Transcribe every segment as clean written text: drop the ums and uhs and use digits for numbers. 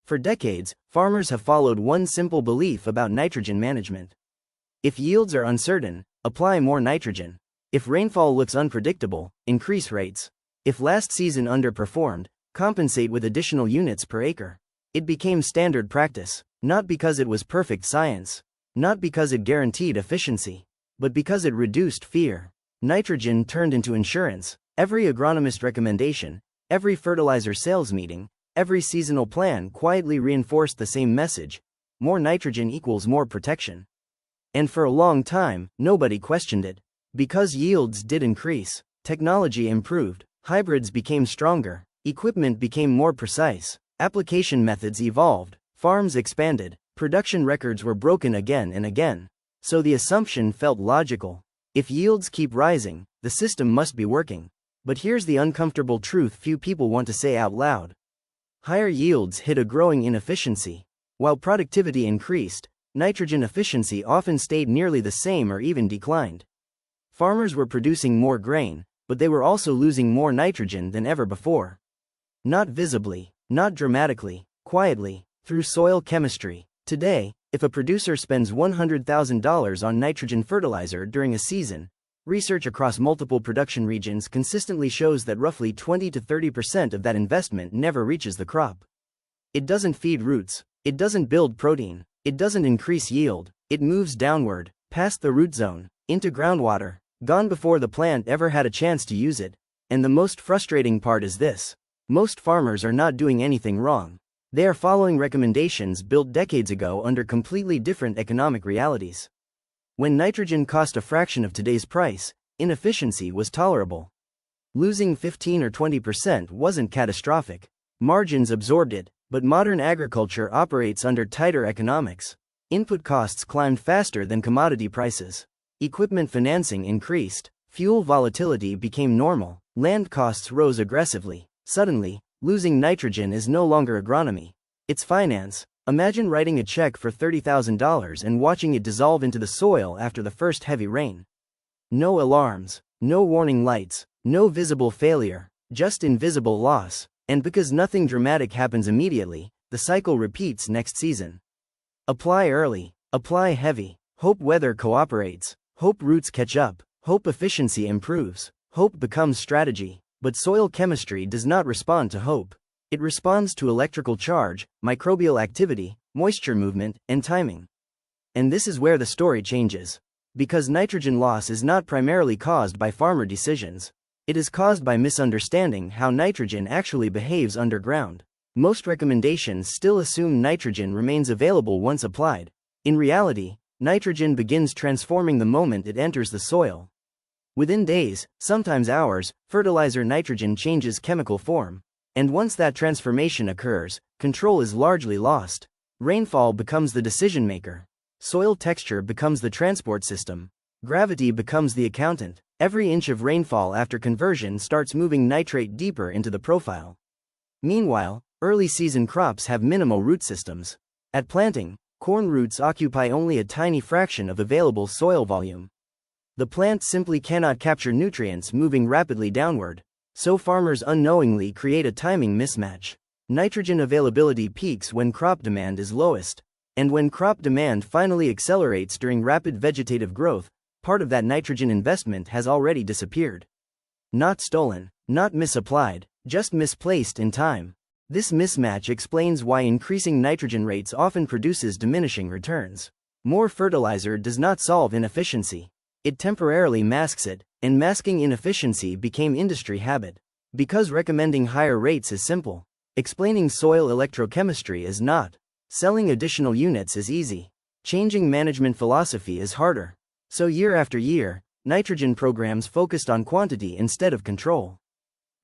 For decades, farmers have followed one simple belief about nitrogen management. If yields are uncertain, apply more nitrogen. If rainfall looks unpredictable, increase rates. If last season underperformed, compensate with additional units per acre. It became standard practice, not because it was perfect science, not because it guaranteed efficiency, but because it reduced fear. Nitrogen turned into insurance. Every agronomist recommendation, every fertilizer sales meeting, every seasonal plan quietly reinforced the same message: more nitrogen equals more protection. And for a long time, nobody questioned it. Because yields did increase, technology improved, hybrids became stronger, equipment became more precise, application methods evolved, farms expanded, production records were broken again and again. So the assumption felt logical. If yields keep rising, the system must be working. But here's the uncomfortable truth few people want to say out loud. Higher yields hid a growing inefficiency. While productivity increased, nitrogen efficiency often stayed nearly the same or even declined. Farmers were producing more grain, but they were also losing more nitrogen than ever before. Not visibly, not dramatically, quietly, through soil chemistry. Today, if a producer spends $100,000 on nitrogen fertilizer during a season, research across multiple production regions consistently shows that roughly 20 to 30% of that investment never reaches the crop. It doesn't feed roots, it doesn't build protein, it doesn't increase yield, it moves downward, past the root zone, into groundwater, gone before the plant ever had a chance to use it. And the most frustrating part is this: most farmers are not doing anything wrong. They are following recommendations built decades ago under completely different economic realities. When nitrogen cost a fraction of today's price, inefficiency was tolerable. Losing 15 or 20% wasn't catastrophic. Margins absorbed it, but modern agriculture operates under tighter economics. Input costs climbed faster than commodity prices. Equipment financing increased, fuel volatility became normal, land costs rose aggressively. Suddenly, losing nitrogen is no longer agronomy. It's finance. Imagine writing a check for $30,000 and watching it dissolve into the soil after the first heavy rain. No alarms, no warning lights, no visible failure, just invisible loss. And because nothing dramatic happens immediately, the cycle repeats next season. Apply early, apply heavy, hope weather cooperates, hope roots catch up, hope efficiency improves, hope becomes strategy. But soil chemistry does not respond to hope. It responds to electrical charge, microbial activity, moisture movement, and timing. And this is where the story changes. Because nitrogen loss is not primarily caused by farmer decisions. It is caused by misunderstanding how nitrogen actually behaves underground. Most recommendations still assume nitrogen remains available once applied. In reality, nitrogen begins transforming the moment it enters the soil. Within days, sometimes hours, fertilizer nitrogen changes chemical form. And once that transformation occurs, control is largely lost. Rainfall becomes the decision maker. Soil texture becomes the transport system. Gravity becomes the accountant. Every inch of rainfall after conversion starts moving nitrate deeper into the profile. Meanwhile, early season crops have minimal root systems. At planting, corn roots occupy only a tiny fraction of available soil volume. The plant simply cannot capture nutrients moving rapidly downward. So farmers unknowingly create a timing mismatch. Nitrogen availability peaks when crop demand is lowest. And when crop demand finally accelerates during rapid vegetative growth, part of that nitrogen investment has already disappeared. Not stolen, not misapplied, just misplaced in time. This mismatch explains why increasing nitrogen rates often produces diminishing returns. More fertilizer does not solve inefficiency. It temporarily masks it, and masking inefficiency became industry habit. Because recommending higher rates is simple, explaining soil electrochemistry is not. Selling additional units is easy. Changing management philosophy is harder. So year after year, nitrogen programs focused on quantity instead of control.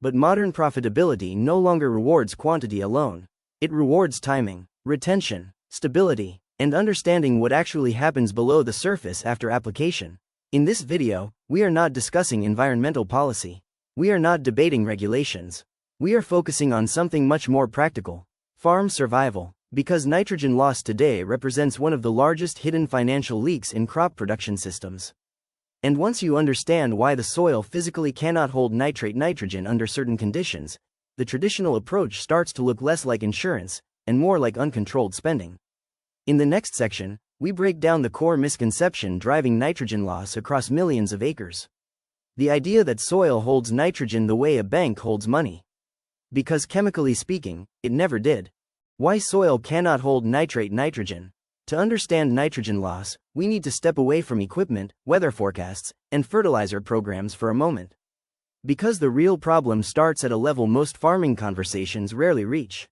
But modern profitability no longer rewards quantity alone. It rewards timing, retention, stability, and understanding what actually happens below the surface after application. In this video, we are not discussing environmental policy. We are not debating regulations. We are focusing on something much more practical: farm survival. Because nitrogen loss today represents one of the largest hidden financial leaks in crop production systems. And once you understand why the soil physically cannot hold nitrogen under certain conditions, the traditional approach starts to look less like insurance and more like uncontrolled spending. In the next section, we break down the core misconception driving nitrogen loss across millions of acres. The idea that soil holds nitrogen the way a bank holds money. Because chemically speaking, it never did. Why soil cannot hold nitrogen. To understand nitrogen loss, we need to step away from equipment, weather forecasts, and fertilizer programs for a moment. Because the real problem starts at a level most farming conversations rarely reach.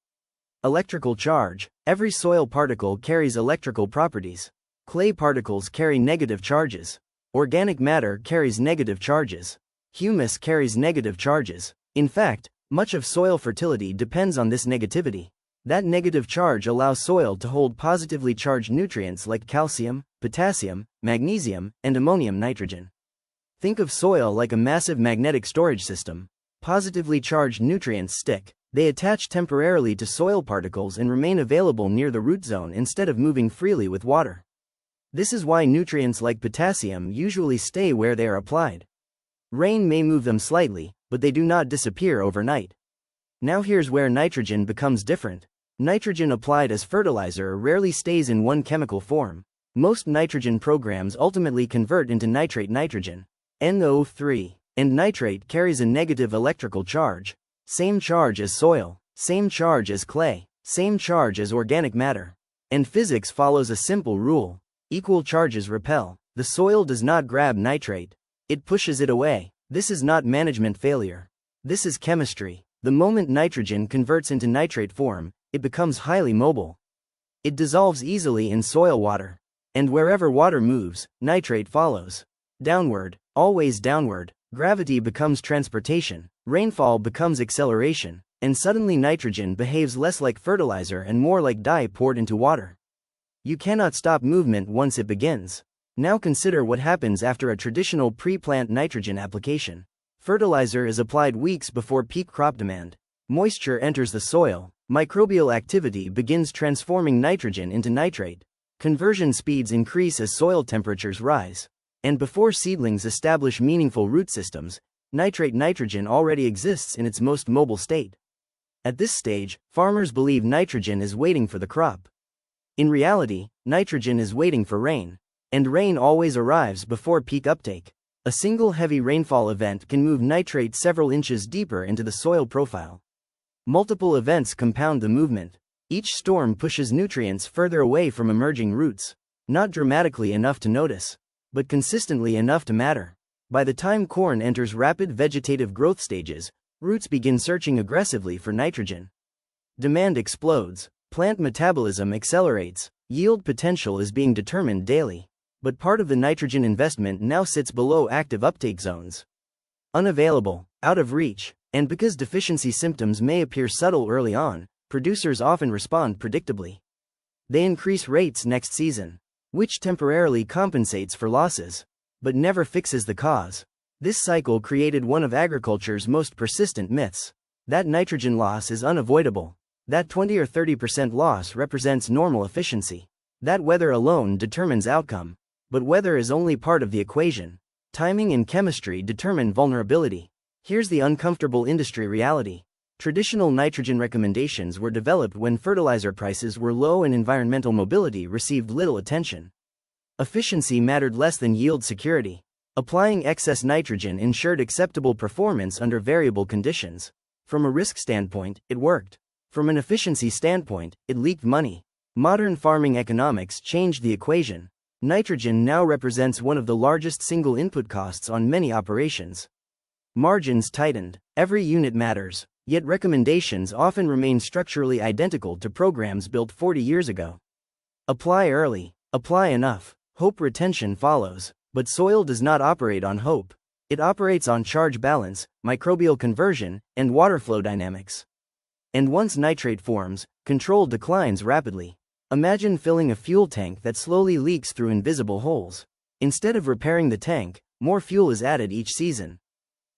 Electrical charge. Every soil particle carries electrical properties. Clay particles carry negative charges. Organic matter carries negative charges. Humus carries negative charges. In fact, much of soil fertility depends on this negativity. That negative charge allows soil to hold positively charged nutrients like calcium, potassium, magnesium, and ammonium nitrogen. Think of soil like a massive magnetic storage system. Positively charged nutrients stick. They attach temporarily to soil particles and remain available near the root zone instead of moving freely with water. This is why nutrients like potassium usually stay where they are applied. Rain may move them slightly, but they do not disappear overnight. Now here's where nitrogen becomes different. Nitrogen applied as fertilizer rarely stays in one chemical form. Most nitrogen programs ultimately convert into nitrate nitrogen, NO3, and nitrate carries a negative electrical charge. Same charge as soil, same charge as clay, same charge as organic matter. And physics follows a simple rule. Equal charges repel. The soil does not grab nitrate. It pushes it away. This is not management failure. This is chemistry. The moment nitrogen converts into nitrate form, it becomes highly mobile. It dissolves easily in soil water. And wherever water moves, nitrate follows. Downward, always downward. Gravity becomes transportation. Rainfall becomes acceleration. And suddenly nitrogen behaves less like fertilizer and more like dye poured into water. You cannot stop movement once it begins. Now consider what happens after a traditional pre-plant nitrogen application. Fertilizer is applied weeks before peak crop demand. Moisture enters the soil. Microbial activity begins transforming nitrogen into nitrate. Conversion speeds increase as soil temperatures rise. And before seedlings establish meaningful root systems, nitrate nitrogen already exists in its most mobile state. At this stage, farmers believe nitrogen is waiting for the crop. In reality, nitrogen is waiting for rain. And rain always arrives before peak uptake. A single heavy rainfall event can move nitrate several inches deeper into the soil profile. Multiple events compound the movement. Each storm pushes nutrients further away from emerging roots. Not dramatically enough to notice, but consistently enough to matter. By the time corn enters rapid vegetative growth stages, roots begin searching aggressively for nitrogen. Demand explodes. Plant metabolism accelerates. Yield potential is being determined daily. But part of the nitrogen investment now sits below active uptake zones. Unavailable, out of reach, and because deficiency symptoms may appear subtle early on, producers often respond predictably. They increase rates next season, which temporarily compensates for losses, but never fixes the cause. This cycle created one of agriculture's most persistent myths. That nitrogen loss is unavoidable. That 20 or 30% loss represents normal efficiency. That weather alone determines outcome. But weather is only part of the equation. Timing and chemistry determine vulnerability. Here's the uncomfortable industry reality. Traditional nitrogen recommendations were developed when fertilizer prices were low and environmental mobility received little attention. Efficiency mattered less than yield security. Applying excess nitrogen ensured acceptable performance under variable conditions. From a risk standpoint, it worked. From an efficiency standpoint, it leaked money. Modern farming economics changed the equation. Nitrogen now represents one of the largest single input costs on many operations. Margins tightened. Every unit matters, yet recommendations often remain structurally identical to programs built 40 years ago. Apply early, apply enough, hope retention follows, but soil does not operate on hope. It operates on charge balance, microbial conversion, and water flow dynamics. And once nitrate forms, control declines rapidly. Imagine filling a fuel tank that slowly leaks through invisible holes. Instead of repairing the tank, more fuel is added each season.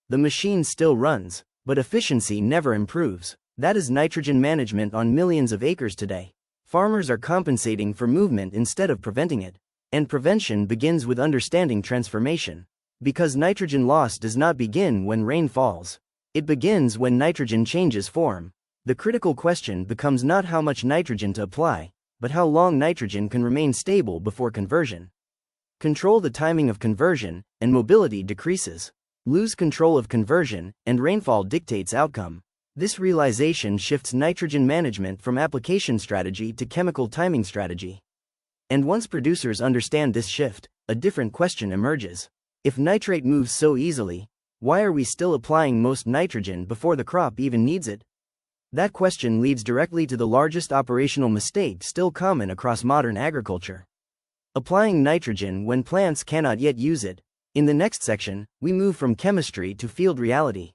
The machine still runs, but efficiency never improves. That is nitrogen management on millions of acres today. Farmers are compensating for movement instead of preventing it. And prevention begins with understanding transformation. Because nitrogen loss does not begin when rain falls. It begins when nitrogen changes form. The critical question becomes not how much nitrogen to apply, but how long nitrogen can remain stable before conversion. Control the timing of conversion, and mobility decreases. Lose control of conversion, and rainfall dictates outcome. This realization shifts nitrogen management from application strategy to chemical timing strategy. And once producers understand this shift, a different question emerges. If nitrate moves so easily, why are we still applying most nitrogen before the crop even needs it? That question leads directly to the largest operational mistake still common across modern agriculture: applying nitrogen when plants cannot yet use it. In the next section, we move from chemistry to field reality.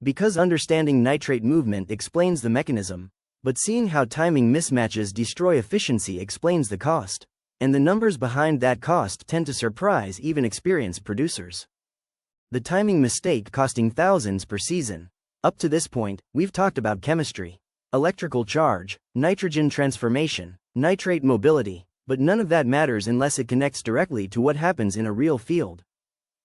Because understanding nitrate movement explains the mechanism, but seeing how timing mismatches destroy efficiency explains the cost. And the numbers behind that cost tend to surprise even experienced producers. The timing mistake costing thousands per season. Up to this point, we've talked about chemistry, electrical charge, nitrogen transformation, nitrate mobility, but none of that matters unless it connects directly to what happens in a real field.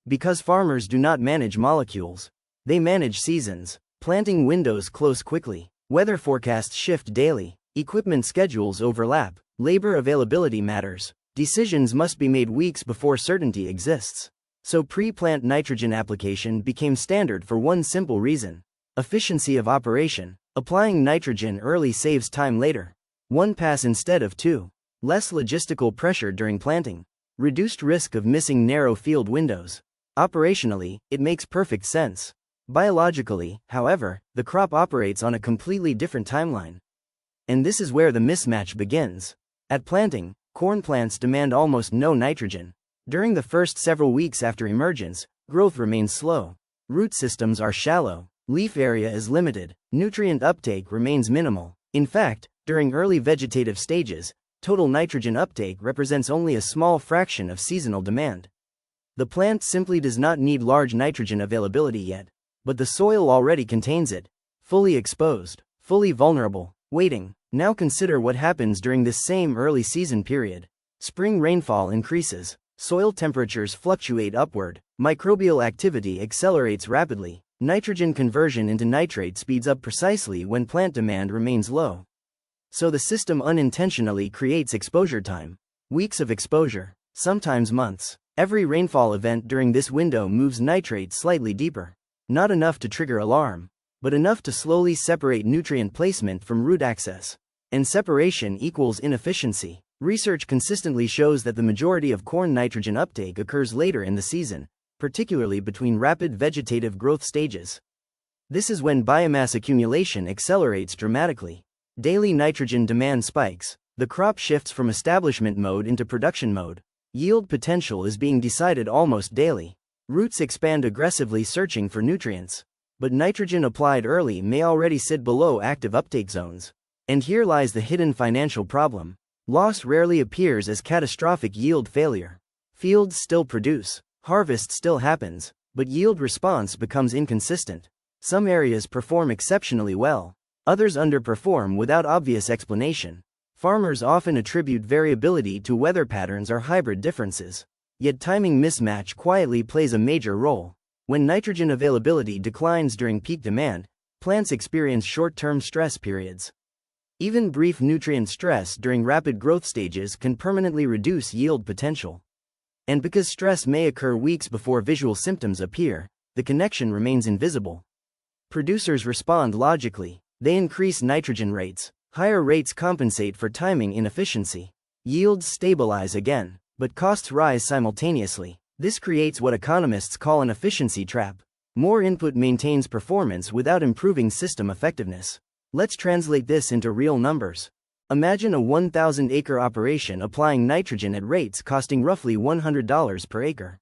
Because farmers do not manage molecules, they manage seasons. Planting windows close quickly, weather forecasts shift daily, equipment schedules overlap, labor availability matters. Decisions must be made weeks before certainty exists. So pre-plant nitrogen application became standard for one simple reason: efficiency of operation. Applying nitrogen early saves time later. One pass instead of two. Less logistical pressure during planting. Reduced risk of missing narrow field windows. Operationally, it makes perfect sense. Biologically, however, the crop operates on a completely different timeline. And this is where the mismatch begins. At planting, corn plants demand almost no nitrogen. During the first several weeks after emergence, growth remains slow. Root systems are shallow. Leaf area is limited. Nutrient uptake remains minimal. In fact, during early vegetative stages, total nitrogen uptake represents only a small fraction of seasonal demand. The plant simply does not need large nitrogen availability yet, but the soil already contains it. Fully exposed, fully vulnerable. Waiting. Now consider what happens during this same early season period. Spring rainfall increases. Soil temperatures fluctuate upward. Microbial activity accelerates rapidly. Nitrogen conversion into nitrate speeds up precisely when plant demand remains low. So the system unintentionally creates exposure time. Weeks of exposure, sometimes months. Every rainfall event during this window moves nitrate slightly deeper. Not enough to trigger alarm, but enough to slowly separate nutrient placement from root access. And separation equals inefficiency. Research consistently shows that the majority of corn nitrogen uptake occurs later in the season, particularly between rapid vegetative growth stages. This is when biomass accumulation accelerates dramatically. Daily nitrogen demand spikes. The crop shifts from establishment mode into production mode. Yield potential is being decided almost daily. Roots expand aggressively searching for nutrients. But nitrogen applied early may already sit below active uptake zones. And here lies the hidden financial problem. Loss rarely appears as catastrophic yield failure. Fields still produce, harvest still happens, but yield response becomes inconsistent. Some areas perform exceptionally well, others underperform without obvious explanation. Farmers often attribute variability to weather patterns or hybrid differences. Yet timing mismatch quietly plays a major role. When nitrogen availability declines during peak demand, plants experience short-term stress periods. Even brief nutrient stress during rapid growth stages can permanently reduce yield potential. And because stress may occur weeks before visual symptoms appear, the connection remains invisible. Producers respond logically. They increase nitrogen rates. Higher rates compensate for timing inefficiency. Yields stabilize again, but costs rise simultaneously. This creates what economists call an efficiency trap. More input maintains performance without improving system effectiveness. Let's translate this into real numbers. Imagine a 1,000-acre operation applying nitrogen at rates costing roughly $100 per acre.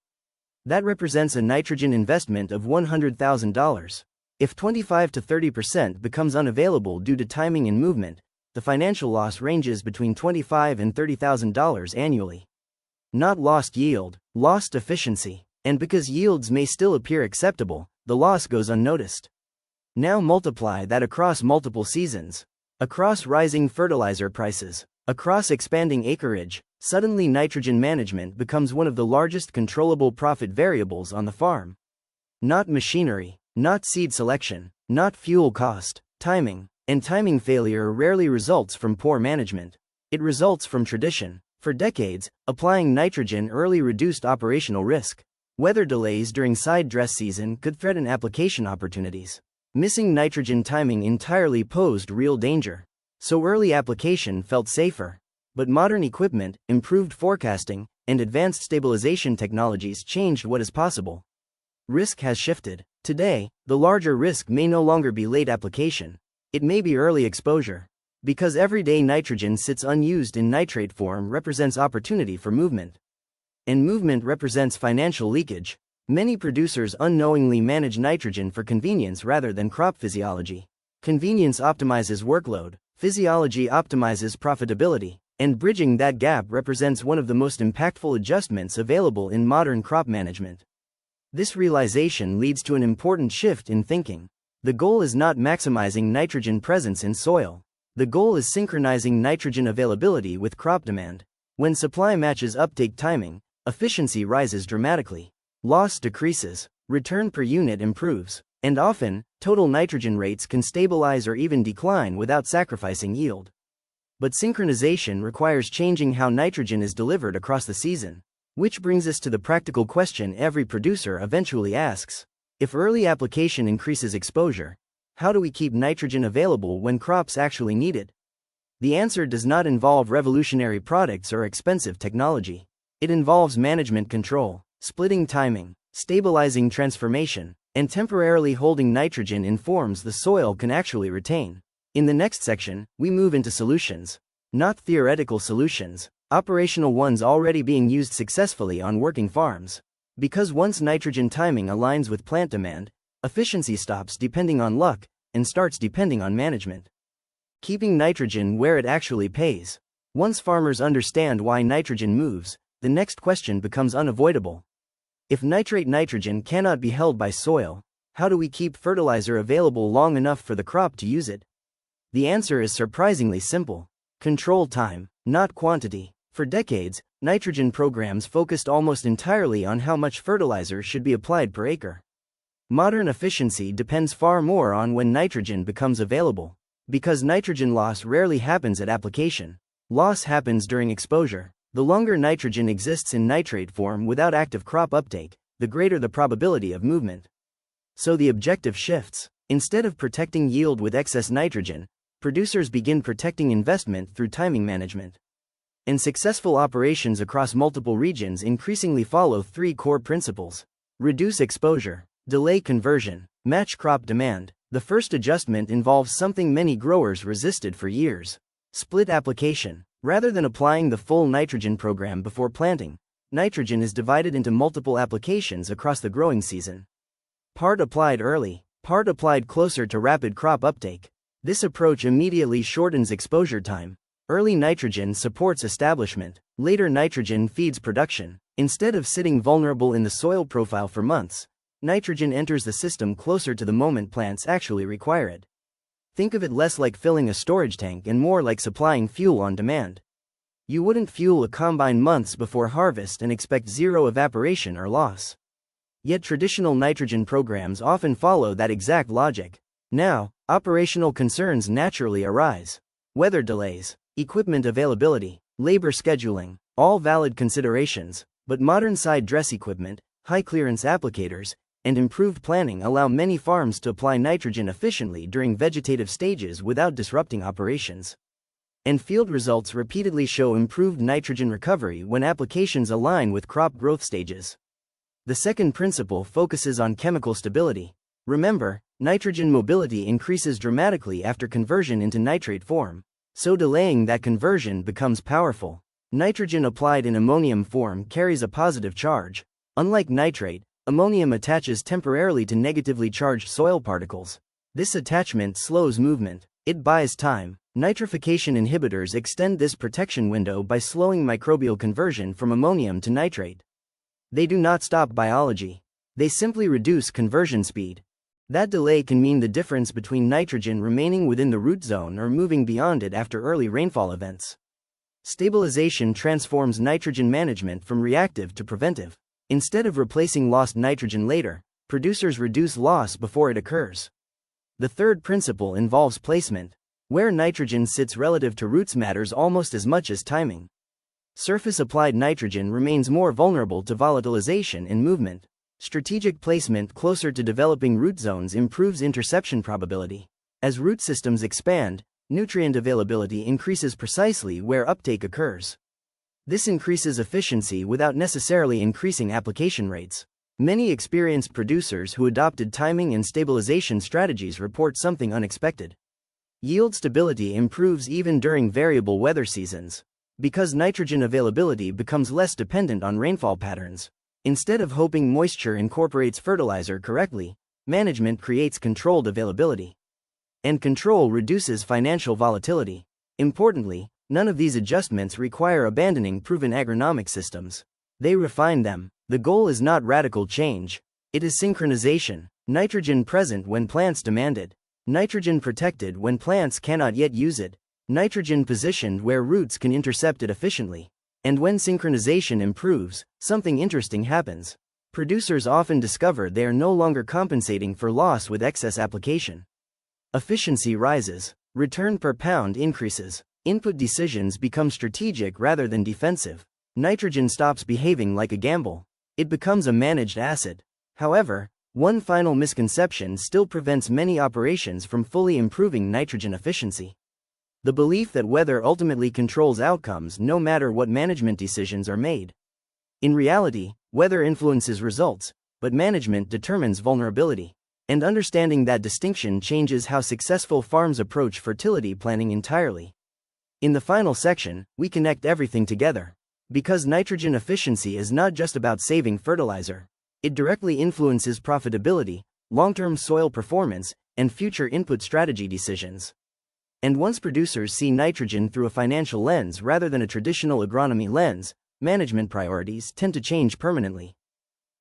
That represents a nitrogen investment of $100,000. If 25 to 30% becomes unavailable due to timing and movement, the financial loss ranges between $25,000 and $30,000 annually. Not lost yield, lost efficiency. And because yields may still appear acceptable, the loss goes unnoticed. Now multiply that across multiple seasons, across rising fertilizer prices, across expanding acreage. Suddenly nitrogen management becomes one of the largest controllable profit variables on the farm. Not machinery, not seed selection, not fuel cost, timing. And timing failure rarely results from poor management. It results from tradition. For decades, applying nitrogen early reduced operational risk. Weather delays during side dress season could threaten application opportunities. Missing nitrogen timing entirely posed real danger. So early application felt safer. But modern equipment, improved forecasting, and advanced stabilization technologies changed what is possible. Risk has shifted. Today, the larger risk may no longer be late application. It may be early exposure. Because everyday nitrogen sits unused in nitrate form represents opportunity for movement. And movement represents financial leakage. Many producers unknowingly manage nitrogen for convenience rather than crop physiology. Convenience optimizes workload, physiology optimizes profitability, and bridging that gap represents one of the most impactful adjustments available in modern crop management. This realization leads to an important shift in thinking. The goal is not maximizing nitrogen presence in soil. The goal is synchronizing nitrogen availability with crop demand. When supply matches uptake timing, efficiency rises dramatically. Loss decreases, return per unit improves, and often, total nitrogen rates can stabilize or even decline without sacrificing yield. But synchronization requires changing how nitrogen is delivered across the season. Which brings us to the practical question every producer eventually asks. If early application increases exposure, how do we keep nitrogen available when crops actually need it? The answer does not involve revolutionary products or expensive technology. It involves management control, splitting timing, stabilizing transformation, and temporarily holding nitrogen in forms the soil can actually retain. In the next section, we move into solutions. Not theoretical solutions, operational ones already being used successfully on working farms. Because once nitrogen timing aligns with plant demand, efficiency stops depending on luck and starts depending on management. Keeping nitrogen where it actually pays. Once farmers understand why nitrogen moves, the next question becomes unavoidable. If nitrate nitrogen cannot be held by soil, how do we keep fertilizer available long enough for the crop to use it? The answer is surprisingly simple. Control time, not quantity. For decades, nitrogen programs focused almost entirely on how much fertilizer should be applied per acre. Modern efficiency depends far more on when nitrogen becomes available. Because nitrogen loss rarely happens at application. Loss happens during exposure. The longer nitrogen exists in nitrate form without active crop uptake, the greater the probability of movement. So the objective shifts. Instead of protecting yield with excess nitrogen, producers begin protecting investment through timing management. And successful operations across multiple regions increasingly follow three core principles. Reduce exposure, delay conversion, match crop demand. The first adjustment involves something many growers resisted for years. Split application. Rather than applying the full nitrogen program before planting, nitrogen is divided into multiple applications across the growing season. Part applied early, part applied closer to rapid crop uptake. This approach immediately shortens exposure time. Early nitrogen supports establishment, later nitrogen feeds production. Instead of sitting vulnerable in the soil profile for months, nitrogen enters the system closer to the moment plants actually require it. Think of it less like filling a storage tank and more like supplying fuel on demand. You wouldn't fuel a combine months before harvest and expect zero evaporation or loss. Yet traditional nitrogen programs often follow that exact logic. Now, operational concerns naturally arise. Weather delays, equipment availability, labor scheduling, all valid considerations, but modern side dress equipment, high clearance applicators, and improved planning allow many farms to apply nitrogen efficiently during vegetative stages without disrupting operations. And field results repeatedly show improved nitrogen recovery when applications align with crop growth stages. The second principle focuses on chemical stability. Remember, nitrogen mobility increases dramatically after conversion into nitrate form, so delaying that conversion becomes powerful. Nitrogen applied in ammonium form carries a positive charge. Unlike nitrate, ammonium attaches temporarily to negatively charged soil particles. This attachment slows movement. It buys time. Nitrification inhibitors extend this protection window by slowing microbial conversion from ammonium to nitrate. They do not stop biology. They simply reduce conversion speed. That delay can mean the difference between nitrogen remaining within the root zone or moving beyond it after early rainfall events. Stabilization transforms nitrogen management from reactive to preventive. Instead of replacing lost nitrogen later, producers reduce loss before it occurs. The third principle involves placement. Where nitrogen sits relative to roots matters almost as much as timing. Surface-applied nitrogen remains more vulnerable to volatilization and movement. Strategic placement closer to developing root zones improves interception probability. As root systems expand, nutrient availability increases precisely where uptake occurs. This increases efficiency without necessarily increasing application rates. Many experienced producers who adopted timing and stabilization strategies report something unexpected. Yield stability improves even during variable weather seasons, because nitrogen availability becomes less dependent on rainfall patterns. Instead of hoping moisture incorporates fertilizer correctly, management creates controlled availability. And control reduces financial volatility. Importantly, none of these adjustments require abandoning proven agronomic systems. They refine them. The goal is not radical change, it is synchronization. Nitrogen present when plants demand it. Nitrogen protected when plants cannot yet use it. Nitrogen positioned where roots can intercept it efficiently. And when synchronization improves, something interesting happens. Producers often discover they are no longer compensating for loss with excess application. Efficiency rises. Return per pound increases. Input decisions become strategic rather than defensive. Nitrogen stops behaving like a gamble. It becomes a managed asset. However, one final misconception still prevents many operations from fully improving nitrogen efficiency. The belief that weather ultimately controls outcomes no matter what management decisions are made. In reality, weather influences results, but management determines vulnerability. And understanding that distinction changes how successful farms approach fertility planning entirely. In the final section, we connect everything together. Because nitrogen efficiency is not just about saving fertilizer. It directly influences profitability, long-term soil performance, and future input strategy decisions. And once producers see nitrogen through a financial lens rather than a traditional agronomy lens, management priorities tend to change permanently.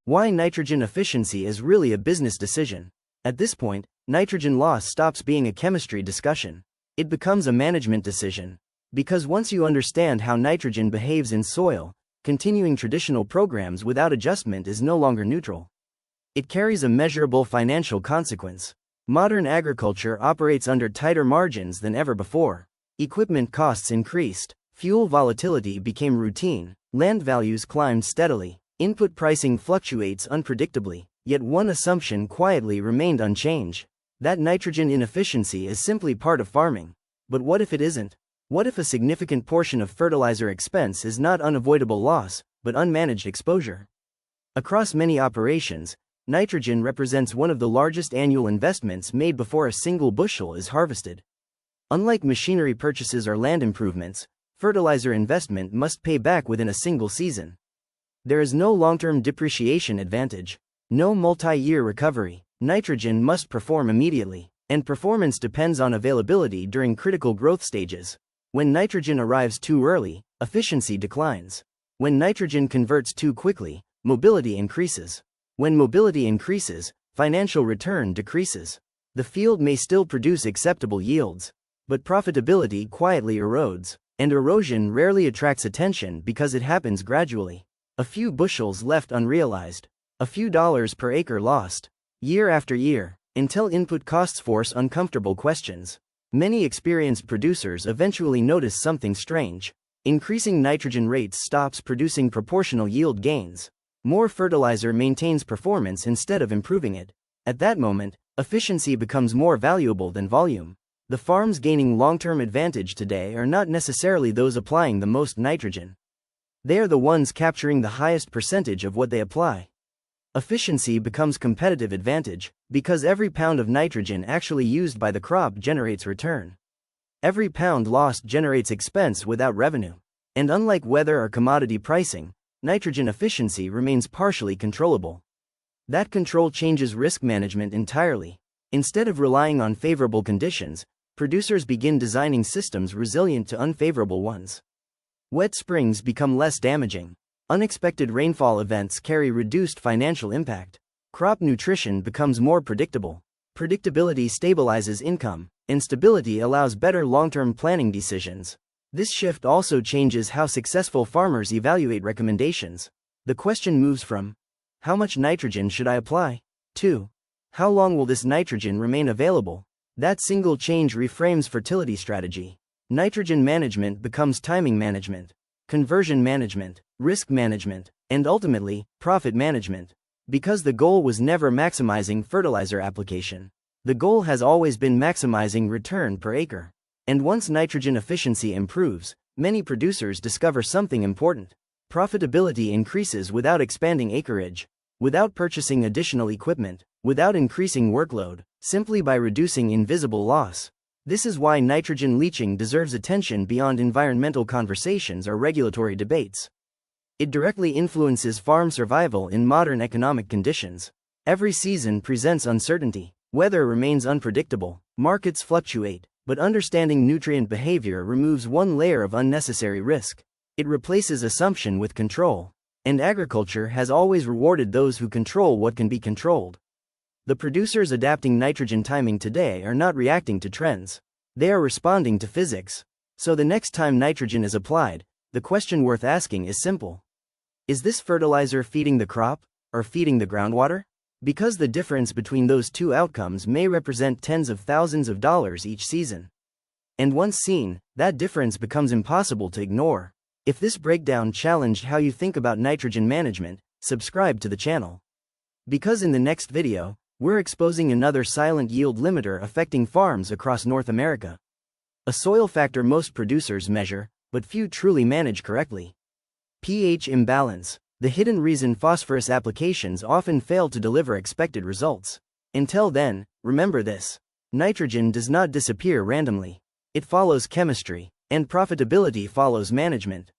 Why nitrogen efficiency is really a business decision. At this point, nitrogen loss stops being a chemistry discussion. It becomes a management decision. Because once you understand how nitrogen behaves in soil, continuing traditional programs without adjustment is no longer neutral. It carries a measurable financial consequence. Modern agriculture operates under tighter margins than ever before. Equipment costs increased, fuel volatility became routine, land values climbed steadily, input pricing fluctuates unpredictably, yet one assumption quietly remained unchanged: that nitrogen inefficiency is simply part of farming. But what if it isn't? What if a significant portion of fertilizer expense is not unavoidable loss, but unmanaged exposure? Across many operations, nitrogen represents one of the largest annual investments made before a single bushel is harvested. Unlike machinery purchases or land improvements, fertilizer investment must pay back within a single season. There is no long-term depreciation advantage, no multi-year recovery. Nitrogen must perform immediately, and performance depends on availability during critical growth stages. When nitrogen arrives too early, efficiency declines. When nitrogen converts too quickly, mobility increases. When mobility increases, financial return decreases. The field may still produce acceptable yields, but profitability quietly erodes, and erosion rarely attracts attention because it happens gradually. A few bushels left unrealized, a few dollars per acre lost, year after year, until input costs force uncomfortable questions. Many experienced producers eventually notice something strange. Increasing nitrogen rates stops producing proportional yield gains. More fertilizer maintains performance instead of improving it. At that moment, efficiency becomes more valuable than volume. The farms gaining long-term advantage today are not necessarily those applying the most nitrogen. They are the ones capturing the highest percentage of what they apply. Efficiency becomes competitive advantage, because every pound of nitrogen actually used by the crop generates return. Every pound lost generates expense without revenue. And unlike weather or commodity pricing, nitrogen efficiency remains partially controllable. That control changes risk management entirely. Instead of relying on favorable conditions, producers begin designing systems resilient to unfavorable ones. Wet springs become less damaging. Unexpected rainfall events carry reduced financial impact. Crop nutrition becomes more predictable. Predictability stabilizes income, and stability allows better long-term planning decisions. This shift also changes how successful farmers evaluate recommendations. The question moves from, how much nitrogen should I apply? To, how long will this nitrogen remain available? That single change reframes fertility strategy. Nitrogen management becomes timing management, conversion management, risk management, and ultimately, profit management. Because the goal was never maximizing fertilizer application. The goal has always been maximizing return per acre. And once nitrogen efficiency improves, many producers discover something important. Profitability increases without expanding acreage, without purchasing additional equipment, without increasing workload, simply by reducing invisible loss. This is why nitrogen leaching deserves attention beyond environmental conversations or regulatory debates. It directly influences farm survival in modern economic conditions. Every season presents uncertainty. Weather remains unpredictable, markets fluctuate, but understanding nutrient behavior removes one layer of unnecessary risk. It replaces assumption with control. And agriculture has always rewarded those who control what can be controlled. The producers adapting nitrogen timing today are not reacting to trends. They are responding to physics. So the next time nitrogen is applied, the question worth asking is simple. Is this fertilizer feeding the crop, or feeding the groundwater? Because the difference between those two outcomes may represent tens of thousands of dollars each season. And once seen, that difference becomes impossible to ignore. If this breakdown challenged how you think about nitrogen management, subscribe to the channel. Because in the next video, we're exposing another silent yield limiter affecting farms across North America. A soil factor most producers measure, but few truly manage correctly. pH imbalance, the hidden reason phosphorus applications often fail to deliver expected results. Until then, remember this. Nitrogen does not disappear randomly. It follows chemistry, and profitability follows management.